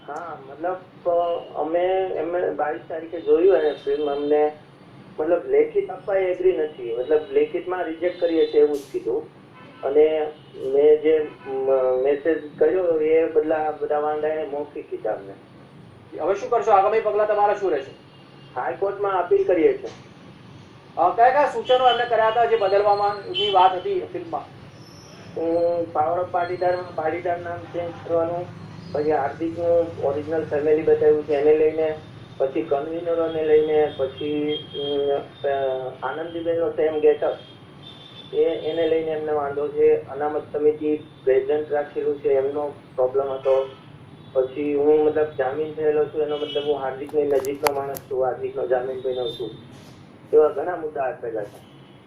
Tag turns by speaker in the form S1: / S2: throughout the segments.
S1: हाँ मतलब અમે 22 તારીખે જોયું અને ફિલ્મ અમને મતલબ લેખિત આપવા એગ્રી નથી, મતલબ લેખિતમાં રિજેક્ટ કરીએ છીએ એવું જ કીધું. અને મેં જે મેસેજ કર્યો એ બધા વાંધા એને મૌખિક કીધા અમને.
S2: હવે શું કરશો? આગામી પગલા તમારા શું રહેશે?
S1: હાઈકોર્ટમાં અપીલ કરીએ છીએ.
S2: કયા કયા સૂચનો એમને કર્યા હતા જે બદલવાની વાત હતી ફિલ્મમાં?
S1: પાવર ઓફ પાટીદાર નામ ચેન્જ કરવાનું, પછી હાર્દિકનું ઓરિજિનલ ફેમિલી બતાવ્યું છે એને લઈને, પછી કન્વીનરોને લઈને, પછી આનંદીબેનનો સેમ ગેટઅપ એને લઈને એમને વાંધો છે. અનામત સમિતિ પ્રેસિડેન્ટ રાખેલું છે એમનો પ્રોબ્લેમ હતો. પછી હું મતલબ જામીન થયેલો છું એનો મતલબ હું હાર્દિકની નજીકનો માણસ છું, હાર્દિકનો જામીન બન્યો છું. એવા ઘણા મુદ્દા આપેલા છે.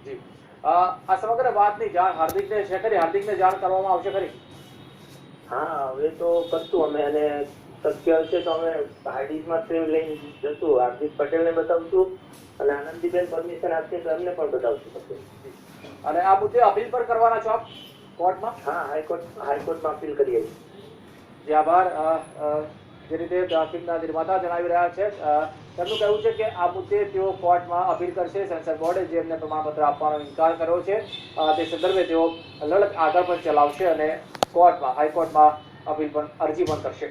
S2: જી, આ સમગ્ર વાતની જાણ હાર્દિકને છે ખરી? હાર્દિકને જાણ કરવામાં આવશે ખરી?
S1: હા, હવે તો કરશું અમે, અને શક્ય હશે તો અમે હાર્દિકમાં ફિલ્મ લઈને જશું, હાર્દિક પટેલને બતાવશું, અને આનંદીબેન પરમિશન આપશે તો એમને પણ બતાવશું.
S2: અને આ મુદ્દે અપીલ પર કરવાના છો આપ કોર્ટમાં?
S1: હા, હાઈકોર્ટમાં અપીલ કરીએ છીએ.
S2: જે આભાર. જે રીતે ફિલ્મના નિર્માતા જણાવી રહ્યા છે, તેમનું કહેવું છે કે આ મુદ્દે તેઓ કોર્ટમાં અપીલ કરશે. સેન્સર બોર્ડે જે એમને પ્રમાણપત્ર આપવાનો ઇનકાર કર્યો છે તે સંદર્ભે તેઓ લડત આગળ પણ ચલાવશે અને હાઈકોર્ટમાં અપીલ પણ અરજી પણ કરશે.